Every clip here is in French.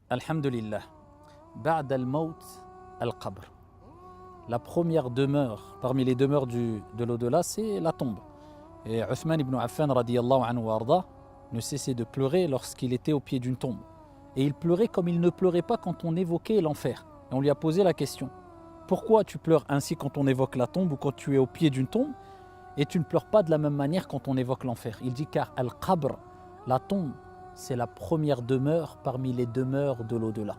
Alhamdulillah. Ba'd al-maut al-qabr. La première demeure parmi les demeures de l'au-delà, c'est la tombe. Et Uthman ibn Affan radiyallahu anhu wa arda ne cessait de pleurer lorsqu'il était au pied d'une tombe. Et il pleurait comme il ne pleurait pas quand on évoquait l'enfer. Et on lui a posé la question: pourquoi tu pleures ainsi quand on évoque la tombe ou quand tu es au pied d'une tombe, et tu ne pleures pas de la même manière quand on évoque l'enfer? Il dit car al-qabr, la tombe, c'est la première demeure parmi les demeures de l'au-delà.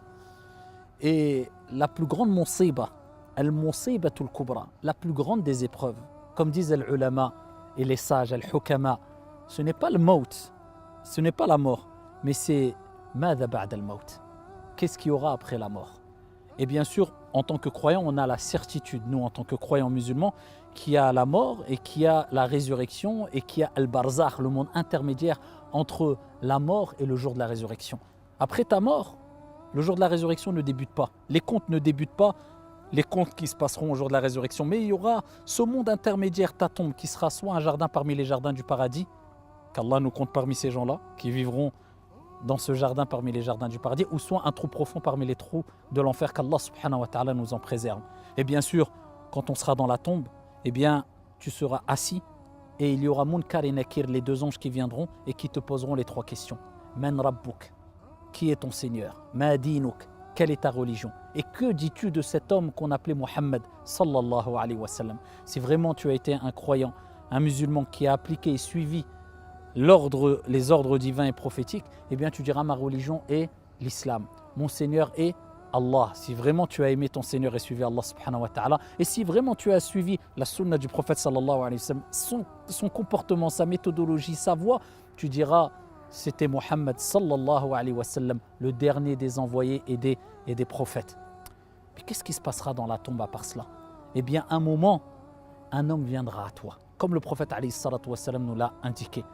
Et la plus grande musiba, al-musibatul kubra, la plus grande des épreuves, comme disent les ulama et les sages, al-hukama, ce n'est pas le maut, ce n'est pas la mort, mais c'est madha ba'da al-maut. Qu'est-ce qu'il y aura après la mort? Et bien sûr, en tant que croyant, on a la certitude, nous en tant que croyants musulmans, qu'il y a la mort et qu'il y a la résurrection et qu'il y a al-barzakh, le monde intermédiaire entre la mort et le jour de la résurrection. Après ta mort, le jour de la résurrection ne débute pas. Les comptes ne débutent pas, les comptes qui se passeront au jour de la résurrection. Mais il y aura ce monde intermédiaire, ta tombe, qui sera soit un jardin parmi les jardins du paradis, qu'Allah nous compte parmi ces gens-là, qui vivront dans ce jardin parmi les jardins du paradis, ou soit un trou profond parmi les trous de l'enfer, qu'Allah subhanahu wa ta'ala nous en préserve. Et bien sûr, quand on sera dans la tombe, eh bien, tu seras assis et il y aura Munkar et Nakir, les deux anges qui viendront et qui te poseront les trois questions. Man Rabbuk, qui est ton Seigneur? Ma dinuk, quelle est ta religion? Et que dis-tu de cet homme qu'on appelait Muhammad sallallahu alayhi wa sallam? Si vraiment tu as été un croyant, un musulman qui a appliqué et suivi les ordres divins et prophétiques, eh bien tu diras ma religion est l'islam, mon Seigneur est Allah. Si vraiment tu as aimé ton Seigneur et suivi Allah subhanahu wa ta'ala, et si vraiment tu as suivi la sunna du prophète sallallahu alayhi wa sallam, son comportement, sa méthodologie, sa voix, tu diras c'était Muhammad sallallahu alayhi wa sallam, le dernier des envoyés et des prophètes. Mais qu'est-ce qui se passera dans la tombe à part cela? Eh bien un moment, un homme viendra à toi, comme le prophète alayhi salatu wa sallam nous l'a indiqué.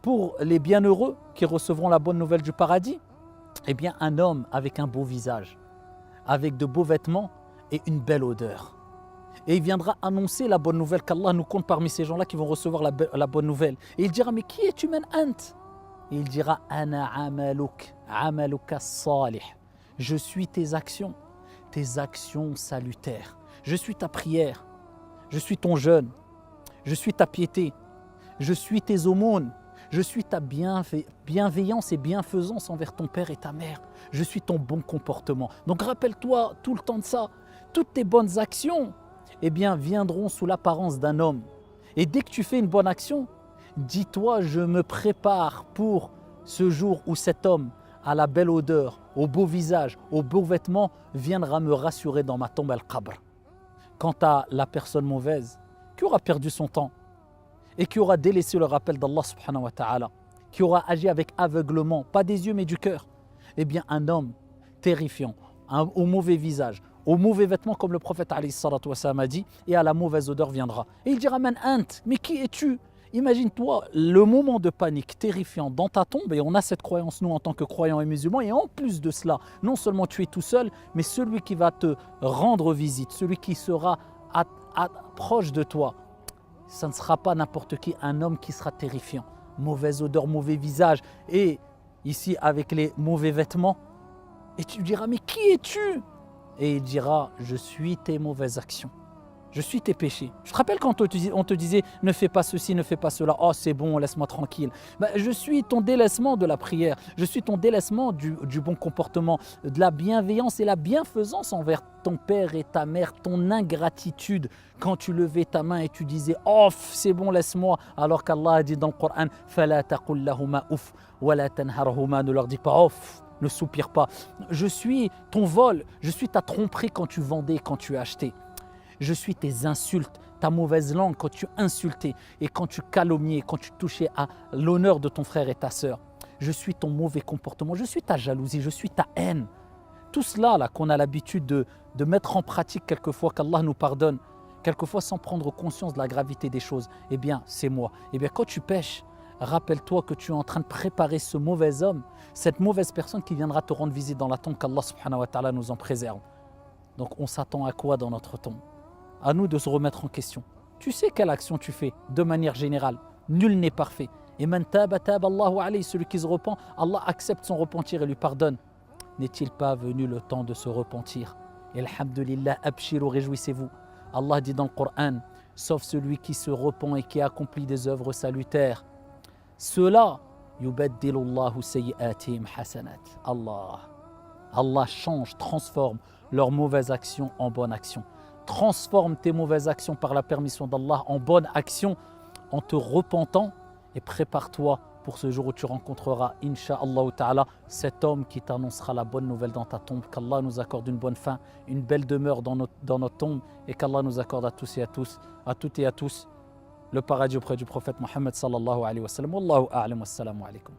Pour les bienheureux qui recevront la bonne nouvelle du paradis, eh bien un homme avec un beau visage, avec de beaux vêtements et une belle odeur. Et il viendra annoncer la bonne nouvelle, qu'Allah nous compte parmi ces gens-là qui vont recevoir la bonne nouvelle. Et il dira: mais qui es-tu, man ant? Et il dira: ana amaluk, amaluka salih. Je suis tes actions salutaires. Je suis ta prière, je suis ton jeûne, je suis ta piété, je suis tes aumônes, je suis ta bienveillance et bienfaisance envers ton père et ta mère. Je suis ton bon comportement. Donc rappelle-toi tout le temps de ça. Toutes tes bonnes actions, eh bien, viendront sous l'apparence d'un homme. Et dès que tu fais une bonne action, dis-toi: je me prépare pour ce jour où cet homme, à la belle odeur, au beau visage, aux beaux vêtements, viendra me rassurer dans ma tombe al-qabr. Quant à la personne mauvaise, qui aura perdu son temps et qui aura délaissé le rappel d'Allah subhanahu wa ta'ala, qui aura agi avec aveuglement, pas des yeux mais du cœur, eh bien un homme terrifiant, au mauvais visage, aux mauvais vêtements, comme le prophète alayhi salatu wa sallam a dit, et à la mauvaise odeur viendra. Et il dira: man ant, mais qui es-tu? Imagine-toi le moment de panique terrifiant dans ta tombe, et on a cette croyance nous en tant que croyants et musulmans, et en plus de cela, non seulement tu es tout seul, mais celui qui va te rendre visite, celui qui sera proche de toi, ça ne sera pas n'importe qui, un homme qui sera terrifiant. Mauvaise odeur, mauvais visage, et ici avec les mauvais vêtements. Et tu diras: mais qui es-tu? Et il dira: je suis tes mauvaises actions, je suis tes péchés. Je te rappelle quand on te disait: ne fais pas ceci, ne fais pas cela, oh c'est bon, laisse-moi tranquille. Je suis ton délaissement de la prière, je suis ton délaissement du bon comportement, de la bienveillance et la bienfaisance envers ton père et ta mère, ton ingratitude quand tu levais ta main et tu disais: oh c'est bon, laisse-moi, alors qu'Allah a dit dans le Coran: fala taqul lahuma ouf wala tanharhuma, ne leur dis pas off, ne soupire pas. Je suis ton vol, je suis ta tromperie quand tu vendais, quand tu achetais. Je suis tes insultes, ta mauvaise langue quand tu insultais et quand tu calomniais, quand tu touchais à l'honneur de ton frère et ta sœur. Je suis ton mauvais comportement, je suis ta jalousie, je suis ta haine. Tout cela là, qu'on a l'habitude de mettre en pratique quelquefois, qu'Allah nous pardonne, quelquefois sans prendre conscience de la gravité des choses, eh bien c'est moi. Eh bien quand tu pêches, rappelle-toi que tu es en train de préparer ce mauvais homme, cette mauvaise personne qui viendra te rendre visite dans la tombe, qu'Allah subhanahu wa ta'ala nous en préserve. Donc on s'attend à quoi dans notre tombe? À nous de se remettre en question. Tu sais quelle action tu fais de manière générale? Nul n'est parfait. Et man taba taba Allahu alayhi, celui qui se repent, Allah accepte son repentir et lui pardonne. n'est-il pas venu le temps de se repentir? Et alhamdulillah, abshirou, réjouissez-vous. Allah dit dans le Coran, sauf celui qui se repent et qui accomplit des œuvres salutaires. Ceux-là, yubaddilullahu sayyi'atihim hasanat. Allah change, transforme leurs mauvaises actions en bonnes actions. Transforme tes mauvaises actions par la permission d'Allah en bonnes actions en te repentant et prépare-toi pour ce jour où tu rencontreras, insha'Allah ta'ala, cet homme qui t'annoncera la bonne nouvelle dans ta tombe. Qu'Allah nous accorde une bonne fin, une belle demeure dans notre tombe et qu'Allah nous accorde à tous et à tous, à toutes et à tous, le paradis auprès du prophète Mohammed sallallahu alayhi wa sallam. Wallahu a'lam, wassalamu alaykum.